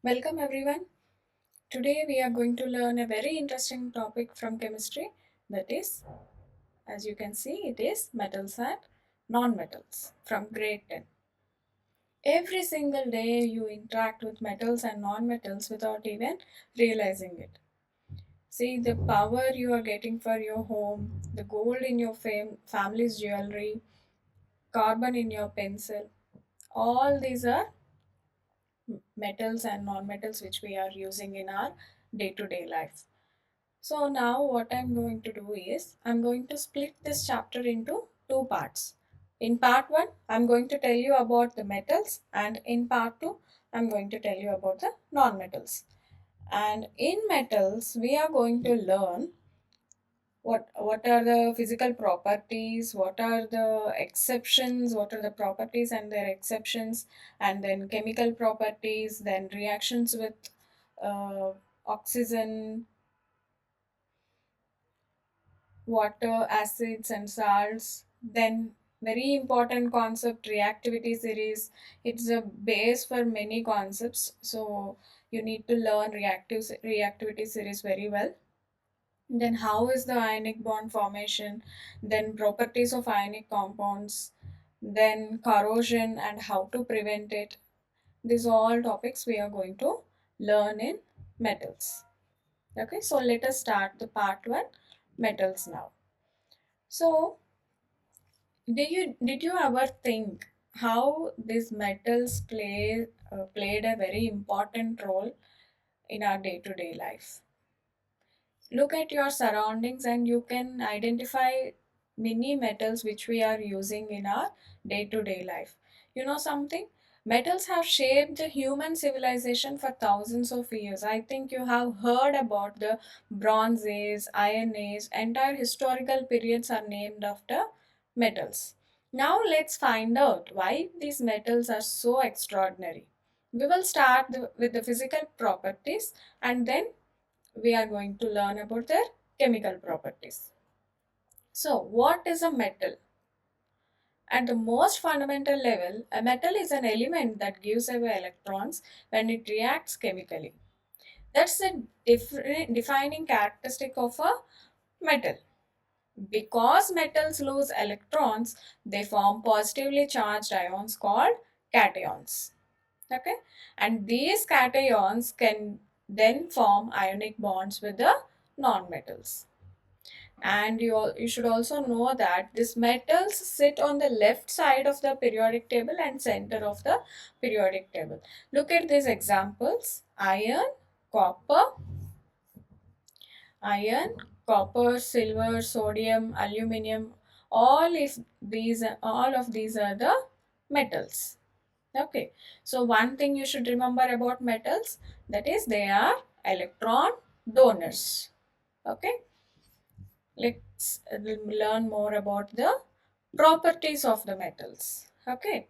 Welcome everyone. Today we are going to learn a very interesting topic from chemistry, that is, as you can see, it is metals and non-metals from grade 10. Every single day you interact with metals and non-metals without even realizing it. See the power you are getting for your home, the gold in your family's jewelry, carbon in your pencil. All these are metals and non-metals which we are using in our day-to-day life. So now what I'm going to do is I'm going to split this chapter into two parts. In part 1, I'm going to tell you about the metals, and in part 2, I'm going to tell you about the non-metals. And in metals, we are going to learn what are the physical properties, what are the exceptions, what are the properties and their exceptions, and then chemical properties, then reactions with oxygen, water, acids, and salts. Then, very important concept, reactivity series. It's a base for many concepts. So, you need to learn reactivity series very well. Then, how is the ionic bond formation? Then, properties of ionic compounds. Then, corrosion and how to prevent it. These are all topics we are going to learn in metals. Okay, so let us start the part 1 metals now. So, did you ever think how these metals played a very important role in our day to day life? Look at your surroundings and you can identify many metals which we are using in our day to day life. You know something? Metals have shaped the human civilization for thousands of years. I think you have heard about the Bronze Age, Iron Age, entire historical periods are named after metals. Now let's find out why these metals are so extraordinary. We will start with the physical properties, and then we are going to learn about their chemical properties. So, what is a metal? At the most fundamental level, a metal is an element that gives away electrons when it reacts chemically. That's the defining characteristic of a metal. Because metals lose electrons, they form positively charged ions called cations. Okay, and these cations can then form ionic bonds with the non-metals. And you should also know that these metals sit on the left side of the periodic table and center of the periodic table. Look at these examples: copper iron copper, silver, sodium, aluminum. All of these are the metals. Okay, so one thing you should remember about metals, that is they are electron donors. Okay, let's learn more about the properties of the metals. Okay,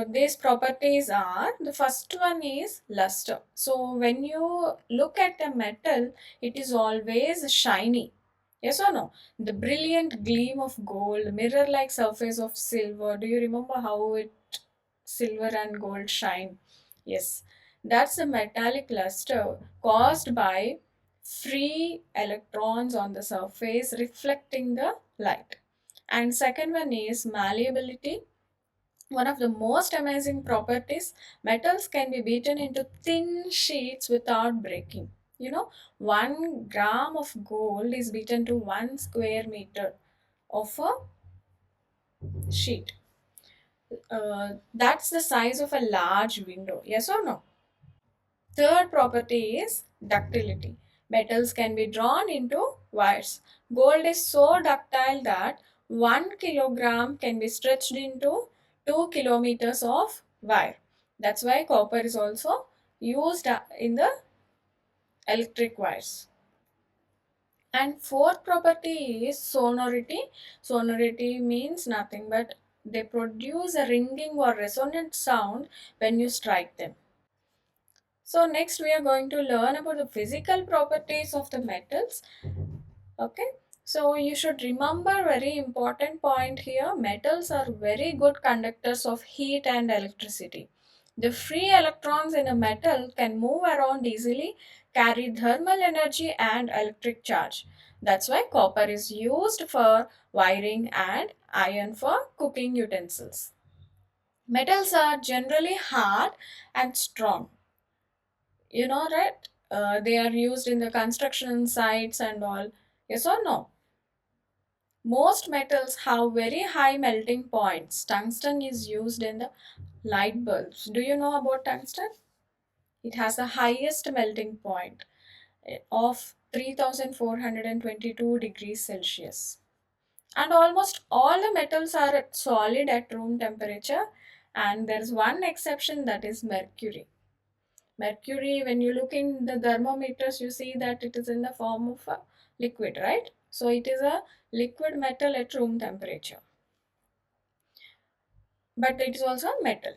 these properties are, the first one is luster. So when you look at a metal, it is always shiny. Yes or no? The brilliant gleam of gold, mirror like surface of silver. Do you remember how it silver and gold shine? Yes, that's a metallic luster caused by free electrons on the surface reflecting the light. And second one is malleability. One of the most amazing properties, metals can be beaten into thin sheets without breaking. You know, 1 gram of gold is beaten to 1 square meter of a sheet. That's the size of a large window. Yes or no? Third property is ductility. Metals can be drawn into wires. Gold is so ductile that 1 kilogram can be stretched into 2 kilometers of wire. That's why copper is also used in the electric wires. And fourth property is sonority. Sonority means nothing but they produce a ringing or resonant sound when you strike them. So next we are going to learn about the physical properties of the metals. Okay. So you should remember very important point here. Metals are very good conductors of heat and electricity. The free electrons in a metal can move around easily, carry thermal energy and electric charge. That's why copper is used for wiring and iron for cooking utensils. Metals are generally hard and strong. You know, right? They are used in the construction sites and all. Yes or no? Most metals have very high melting points. Tungsten is used in the light bulbs. Do you know about tungsten? It has the highest melting point of 3422 degrees Celsius. And almost all the metals are solid at room temperature, and there is one exception, that is mercury. Mercury, when you look in the thermometers, you see that it is in the form of a liquid, right? So it is a liquid metal at room temperature, but it is also a metal.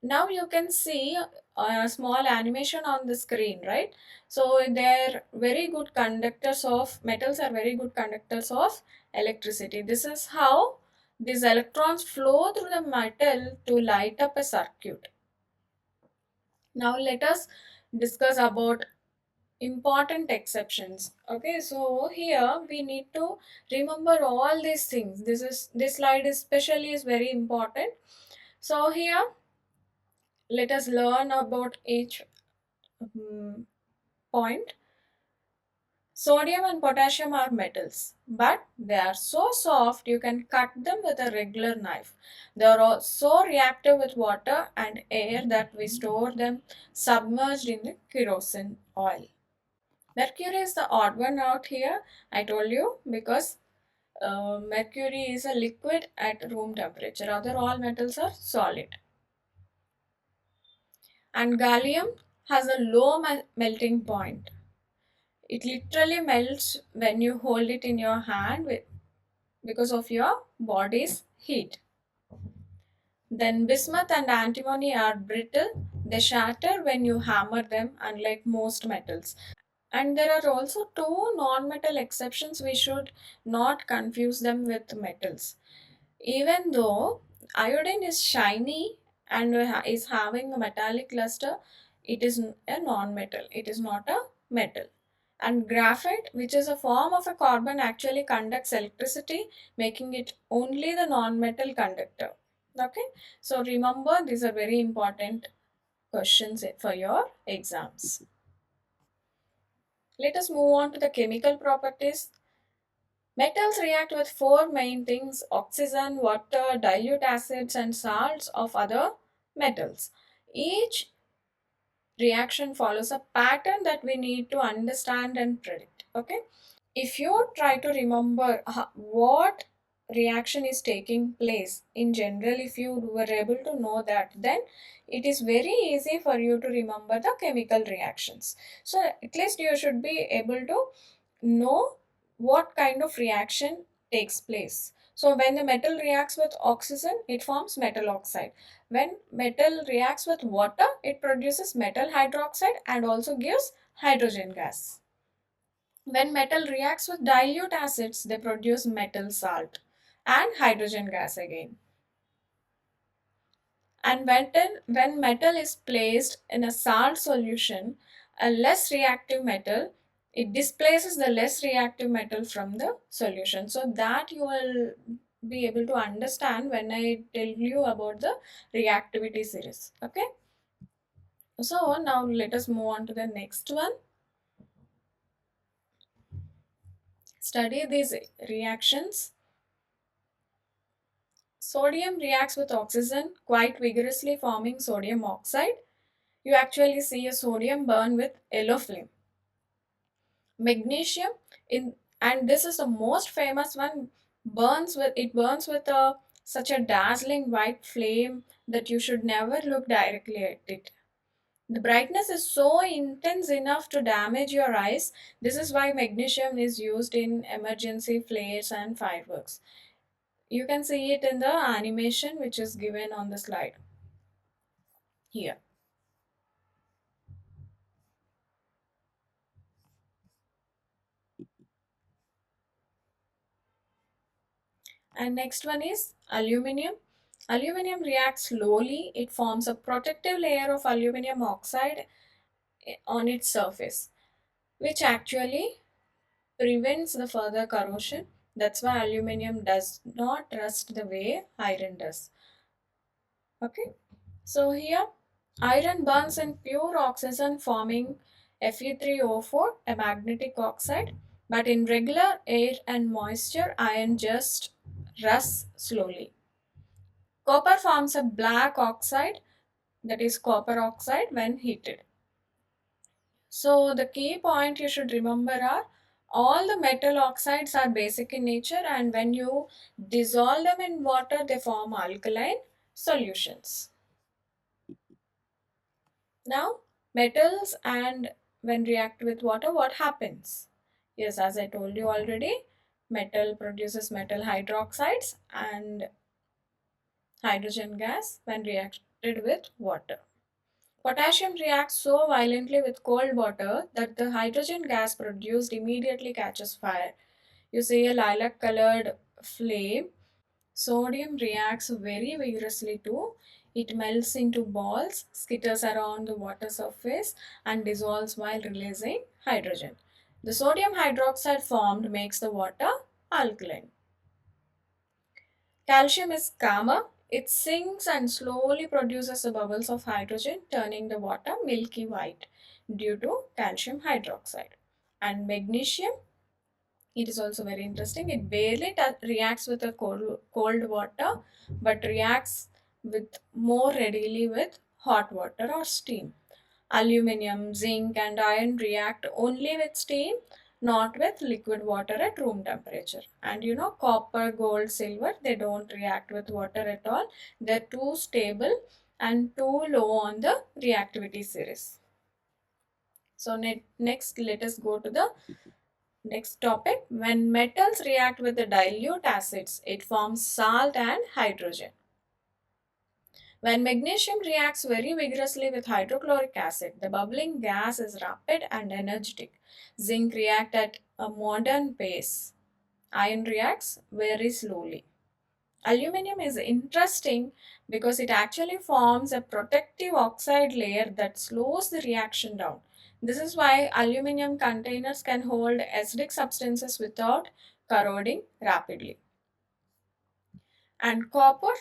Now you can see a small animation on the screen, right? So they're very good conductors of metals, are very good conductors of electricity. This is how these electrons flow through the metal to light up a circuit. Now let us discuss about important exceptions. Okay, so here we need to remember all these things. This slide especially is very important. So here let us learn about each point. Sodium and potassium are metals, but they are so soft you can cut them with a regular knife. They are so reactive with water and air that we store them submerged in the kerosene oil. Mercury is the odd one out here, I told you, because mercury is a liquid at room temperature. Other all metals are solid. And gallium has a low melting point. It literally melts when you hold it in your hand because of your body's heat. Then bismuth and antimony are brittle. They shatter when you hammer them, unlike most metals. And there are also two non-metal exceptions. We should not confuse them with metals. Even though iodine is shiny and is having a metallic luster, it is a non-metal. It is not a metal. And graphite, which is a form of a carbon, actually conducts electricity, making it only the non-metal conductor. Okay, so remember, these are very important questions for your exams. Let us move on to the chemical properties. Metals react with four main things: oxygen, water, dilute acids, and salts of other metals. Each reaction follows a pattern that we need to understand and predict. Okay, if you try to remember what reaction is taking place in general, if you were able to know that, then it is very easy for you to remember the chemical reactions. So at least you should be able to know what kind of reaction takes place. So when the metal reacts with oxygen, it forms metal oxide. When metal reacts with water, it produces metal hydroxide and also gives hydrogen gas. When metal reacts with dilute acids, they produce metal salt and hydrogen gas again. And when metal is placed in a salt solution, a less reactive metal, it displaces the less reactive metal from the solution. So that you will be able to understand when I tell you about the reactivity series. Okay. So now let us move on to the next one. Study these reactions. Sodium reacts with oxygen quite vigorously, forming sodium oxide. You actually see a sodium burn with yellow flame. Magnesium, in and this is the most famous one, burns with a such a dazzling white flame that you should never look directly at it. The brightness is so intense enough to damage your eyes. This is why magnesium is used in emergency flares and fireworks. You can see it in the animation which is given on the slide here. And next one is aluminium. Aluminum reacts slowly. It forms a protective layer of aluminum oxide on its surface, which actually prevents the further corrosion. That's why aluminum does not rust the way iron does. Okay, so here iron burns in pure oxygen forming Fe3O4, a magnetic oxide, but in regular air and moisture, iron just rusts slowly. Copper forms a black oxide, that is copper oxide, when heated. So the key point you should remember are all the metal oxides are basic in nature, and when you dissolve them in water they form alkaline solutions. Now metals and when react with water what happens? Yes, as I told you already, metal produces metal hydroxides and hydrogen gas when reacted with water. Potassium reacts so violently with cold water that the hydrogen gas produced immediately catches fire. You see a lilac colored flame. Sodium reacts very vigorously too. It melts into balls, skitters around the water surface, and dissolves while releasing hydrogen. The sodium hydroxide formed makes the water alkaline. Calcium is calmer. It sinks and slowly produces the bubbles of hydrogen, turning the water milky white due to calcium hydroxide. And magnesium, it is also very interesting. It barely reacts with a cold water, but reacts with more readily with hot water or steam. Aluminium, zinc, and iron react only with steam, not with liquid water at room temperature. And you know, copper, gold, silver, they don't react with water at all. They're too stable and too low on the reactivity series. So, next, let us go to the next topic. When metals react with the dilute acids, it forms salt and hydrogen. When magnesium reacts very vigorously with hydrochloric acid, the bubbling gas is rapid and energetic. Zinc reacts at a modern pace. Iron reacts very slowly. Aluminium is interesting because it actually forms a protective oxide layer that slows the reaction down. This is why aluminium containers can hold acidic substances without corroding rapidly. And copper,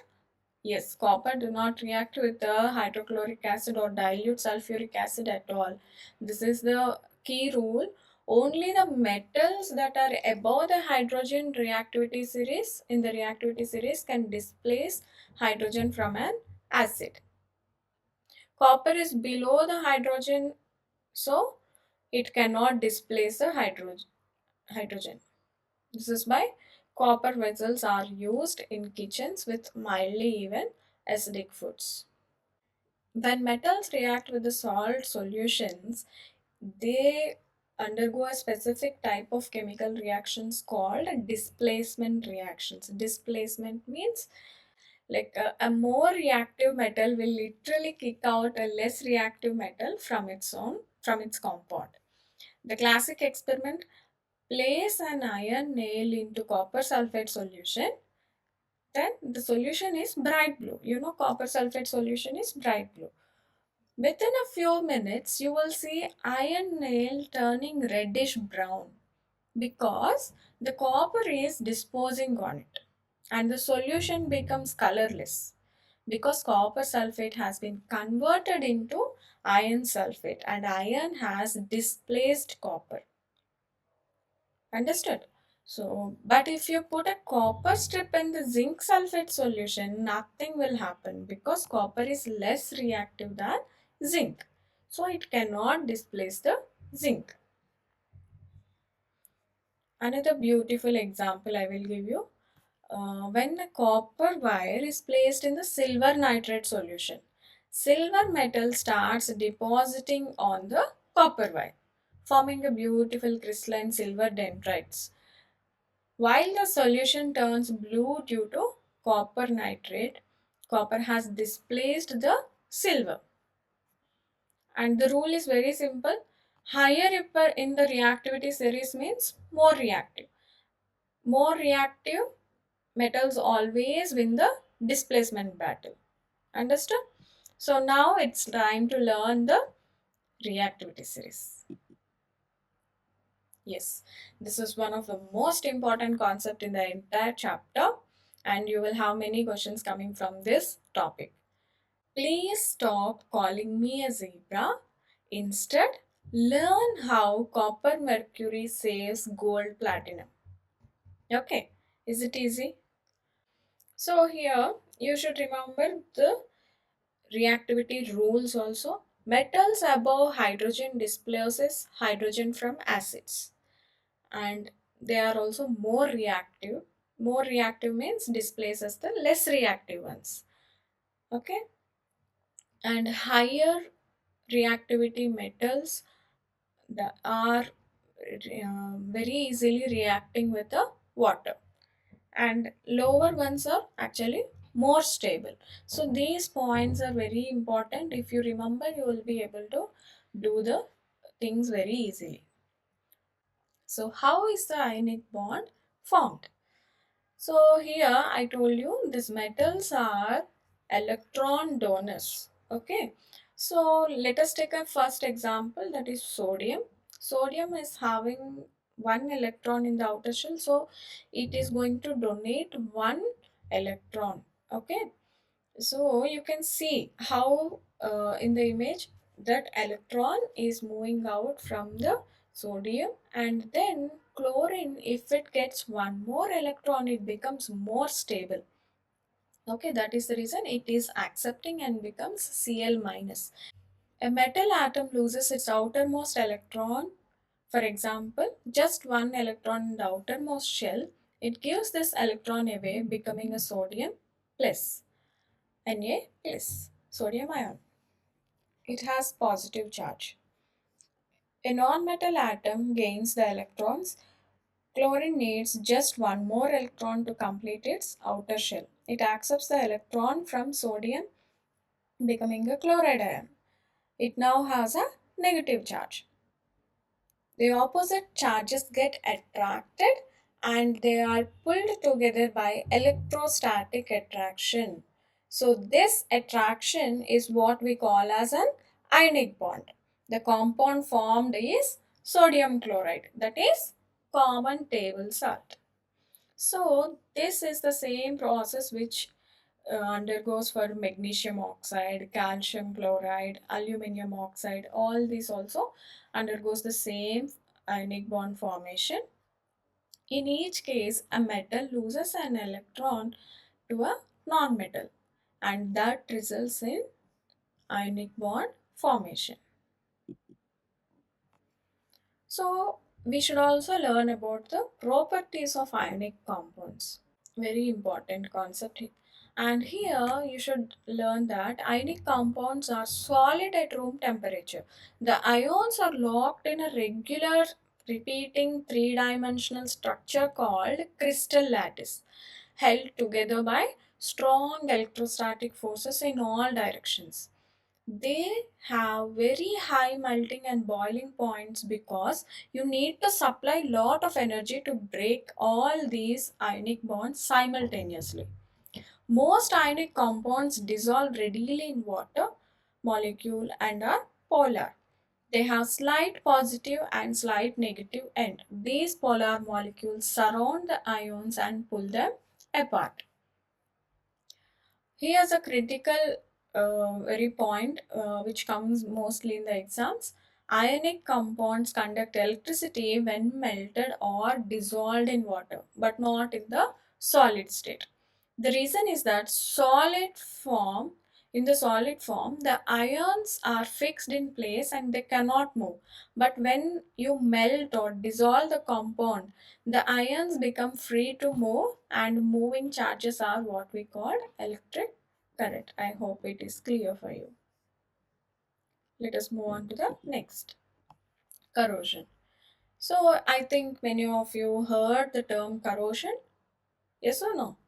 yes, copper do not react with the hydrochloric acid or dilute sulfuric acid at all. This is the key rule. Only the metals that are above the hydrogen reactivity series in the reactivity series can displace hydrogen from an acid. Copper is below the hydrogen, so it cannot displace the hydrogen. This is why copper vessels are used in kitchens with mildly even acidic foods. When metals react with the salt solutions, they undergo a specific type of chemical reactions called displacement reactions. Displacement means like a more reactive metal will literally kick out a less reactive metal from its compound. The classic experiment: place an iron nail into copper sulfate solution, then the solution is bright blue. You know, copper sulfate solution is bright blue. Within a few minutes, you will see iron nail turning reddish brown because the copper is disposing on it, and the solution becomes colorless because copper sulfate has been converted into iron sulfate and iron has displaced copper. Understood? So, but if you put a copper strip in the zinc sulfate solution, nothing will happen because copper is less reactive than zinc. So, it cannot displace the zinc. Another beautiful example I will give you. When a copper wire is placed in the silver nitrate solution, silver metal starts depositing on the copper wire, forming a beautiful crystalline silver dendrites. While the solution turns blue due to copper nitrate, copper has displaced the silver. And the rule is very simple. Higher in the reactivity series means more reactive. More reactive metals always win the displacement battle. Understood? So now it's time to learn the reactivity series. Yes, this is one of the most important concept in the entire chapter, and you will have many questions coming from this topic. Please stop calling me a zebra. Instead, learn how copper mercury saves gold platinum. Okay, is it easy? So here you should remember the reactivity rules also. Metals above hydrogen displaces hydrogen from acids, and they are also more reactive. More reactive means displaces the less reactive ones. Okay, and higher reactivity metals that are very easily reacting with the water, and lower ones are actually more stable. So these points are very important. If you remember, you will be able to do the things very easily. So how is the ionic bond formed? So here I told you these metals are electron donors. Okay. So let us take a first example, that is sodium. Sodium is having one electron in the outer shell, so it is going to donate one electron. Okay. So you can see how in the image that electron is moving out from the sodium, and then chlorine, if it gets one more electron, it becomes more stable. Okay, that is the reason it is accepting and becomes Cl minus. A metal atom loses its outermost electron. For example, just one electron in the outermost shell, it gives this electron away, becoming a sodium plus. Na plus sodium ion. It has positive charge. A non-metal atom gains the electrons. Chlorine needs just one more electron to complete its outer shell. It accepts the electron from sodium, becoming a chloride ion. It now has a negative charge. The opposite charges get attracted and they are pulled together by electrostatic attraction. So, this attraction is what we call as an ionic bond. The compound formed is sodium chloride, that is common table salt. So, this is the same process which undergoes for magnesium oxide, calcium chloride, aluminum oxide. All these also undergoes the same ionic bond formation. In each case, a metal loses an electron to a non-metal, and that results in ionic bond formation. So, we should also learn about the properties of ionic compounds. Very important concept. And here you should learn that ionic compounds are solid at room temperature. The ions are locked in a regular repeating three-dimensional structure called crystal lattice, held together by strong electrostatic forces in all directions. They have very high melting and boiling points because you need to supply lot of energy to break all these ionic bonds simultaneously. Most ionic compounds dissolve readily in water molecule and are polar. They have slight positive and slight negative end. These polar molecules surround the ions and pull them apart. Here's a critical very point which comes mostly in the exams. Ionic compounds conduct electricity when melted or dissolved in water, but not in the solid state. The reason is that in the solid form, the ions are fixed in place and they cannot move. But when you melt or dissolve the compound, the ions become free to move, and moving charges are what we call electric current. I hope it is clear for you. Let us move on to the next, corrosion. So I think many of you heard the term corrosion. Yes or no?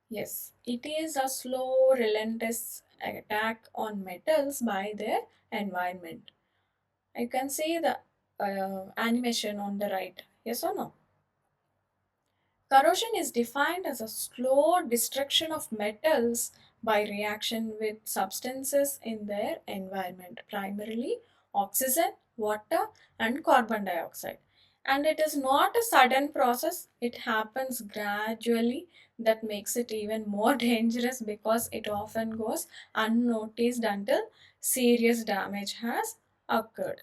Yes, it is a slow, relentless attack on metals by their environment. You can see the animation on the right. Yes or no? Corrosion is defined as a slow destruction of metals by reaction with substances in their environment, primarily oxygen, water, and carbon dioxide. And it is not a sudden process, it happens gradually. That makes it even more dangerous because it often goes unnoticed until serious damage has occurred.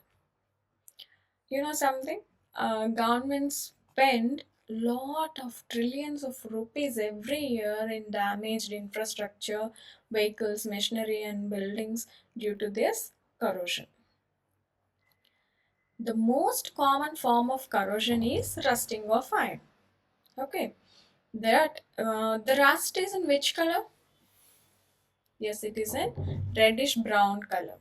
You know something? Governments spend lot of trillions of rupees every year in damaged infrastructure, vehicles, machinery, and buildings due to this corrosion. The most common form of corrosion is rusting of iron. Okay, that the rust is in which color? Yes, it is in reddish brown color.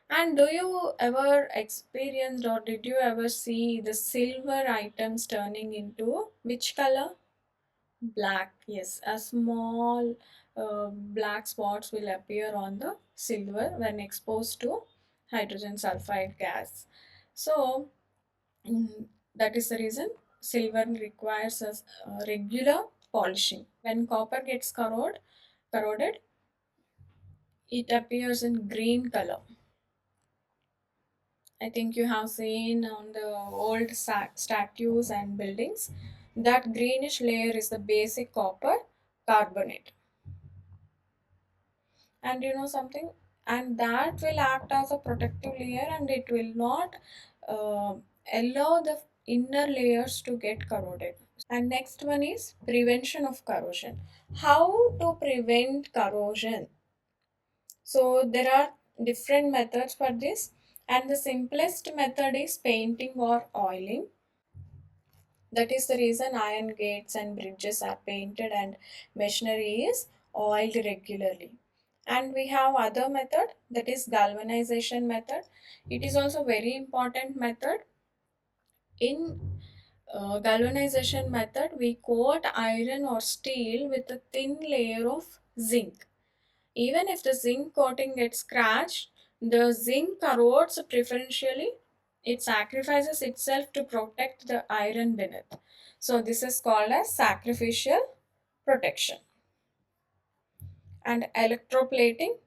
And do you ever experienced or did you ever see the silver items turning into which color? Black. Yes, a small black spots will appear on the silver when exposed to hydrogen sulfide gas. So that is the reason silver requires a regular polishing. When copper gets corroded, it appears in green color. I think you have seen on the old statues and buildings that greenish layer is the basic copper carbonate. And you know something? And that will act as a protective layer and it will not uh, allow the inner layers to get corroded. And next one is prevention of corrosion. How to prevent corrosion? So there are different methods for this, and the simplest method is painting or oiling. That is the reason iron gates and bridges are painted and machinery is oiled regularly. And we have other method, that is galvanization method. It is also very important method. In galvanization method, we coat iron or steel with a thin layer of zinc. Even if the zinc coating gets scratched, the zinc corrodes preferentially. It sacrifices itself to protect the iron beneath. So this is called as sacrificial protection. And electroplating.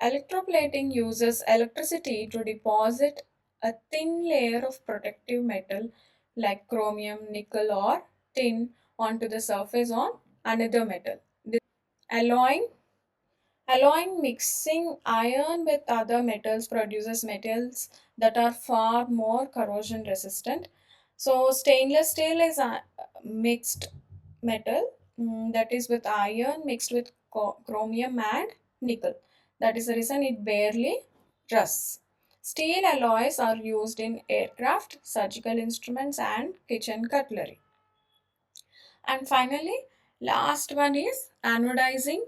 Electroplating uses electricity to deposit a thin layer of protective metal like chromium, nickel, or tin onto the surface on another metal. Alloying Alloying mixing iron with other metals produces metals that are far more corrosion resistant. So stainless steel is a mixed metal, that is with iron mixed with chromium and nickel. That is the reason it barely rusts. Steel alloys are used in aircraft, surgical instruments, and kitchen cutlery. And finally, last one is anodizing.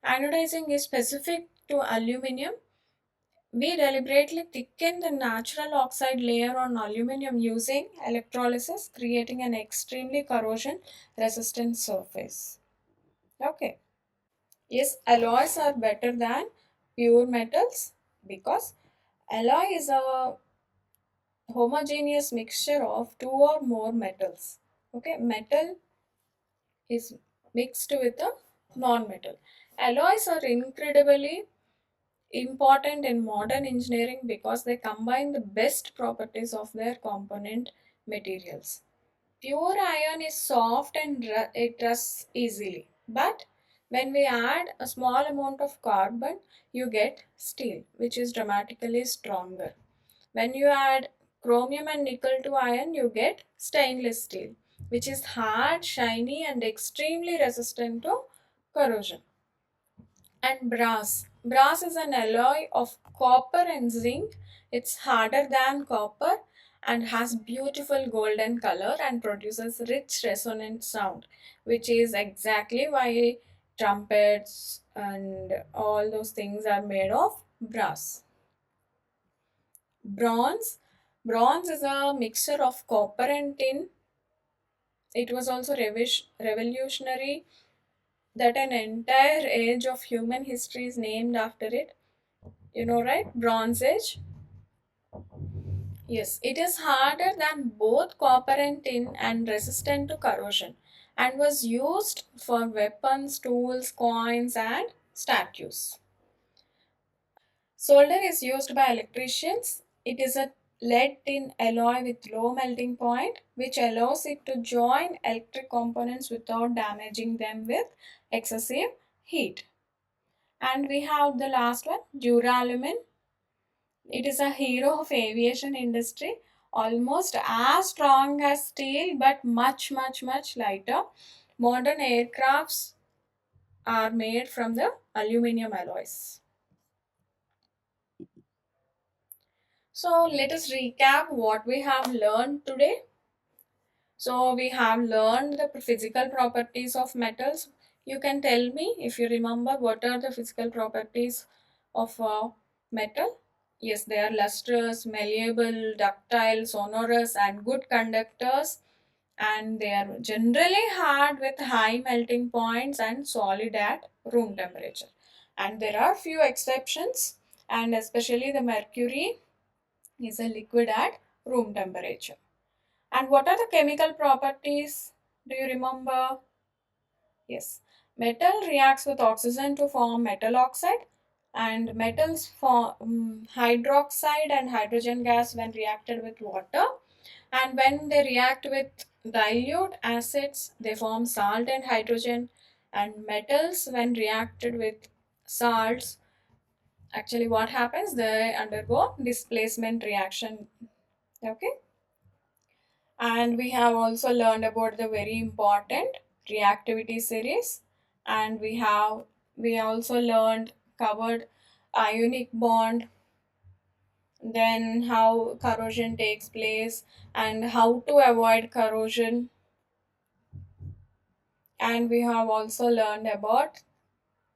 Anodizing is specific to aluminum. We deliberately thicken the natural oxide layer on aluminum using electrolysis, creating an extremely corrosion resistant surface. Okay. Yes, alloys are better than pure metals because alloy is a homogeneous mixture of two or more metals. Okay, metal is mixed with a non-metal. Alloys are incredibly important in modern engineering because they combine the best properties of their component materials. Pure iron is soft and it rusts easily. But when we add a small amount of carbon, you get steel, which is dramatically stronger. When you add chromium and nickel to iron, you get stainless steel, which is hard, shiny, and extremely resistant to corrosion. And brass. Brass is an alloy of copper and zinc. It's harder than copper and has beautiful golden color and produces rich resonant sound, which is exactly why trumpets and all those things are made of brass. Bronze. Bronze is a mixture of copper and tin. It was also revolutionary that an entire age of human history is named after it. You know, right? Bronze Age. Yes, it is harder than both copper and tin and resistant to corrosion. and was used for weapons, tools, coins, and statues. Solder is used by electricians. It is a lead tin alloy with low melting point, which allows it to join electric components without damaging them with excessive heat. And we have the last one, duralumin. It is a hero of aviation industry, almost as strong as steel but much much lighter. Modern aircrafts are made from the aluminum alloys. So let us recap what we have learned today. So we have learned the physical properties of metals. You can tell me if you remember what are the physical properties of metal. Yes, they are lustrous, malleable, ductile, sonorous, and good conductors. And they are generally hard with high melting points and solid at room temperature. And there are few exceptions, and especially the mercury is a liquid at room temperature. And what are the chemical properties? Do you remember? Yes. Metal reacts with oxygen to form metal oxide, and metals form hydroxide and hydrogen gas when reacted with water. And when they react with dilute acids, they form salt and hydrogen. And metals, when reacted with salts, actually what happens? They undergo displacement reaction. Okay. And we have also learned about the very important reactivity series, and we also learned covered ionic bond, then how corrosion takes place and how to avoid corrosion, and we have also learned about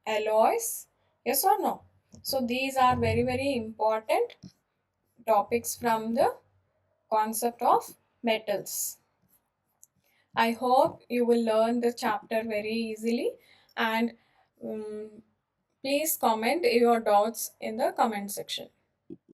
alloys. Yes or no? So these are very important topics from the concept of metals. I hope you will learn the chapter very easily, and um, please comment your doubts in the comment section.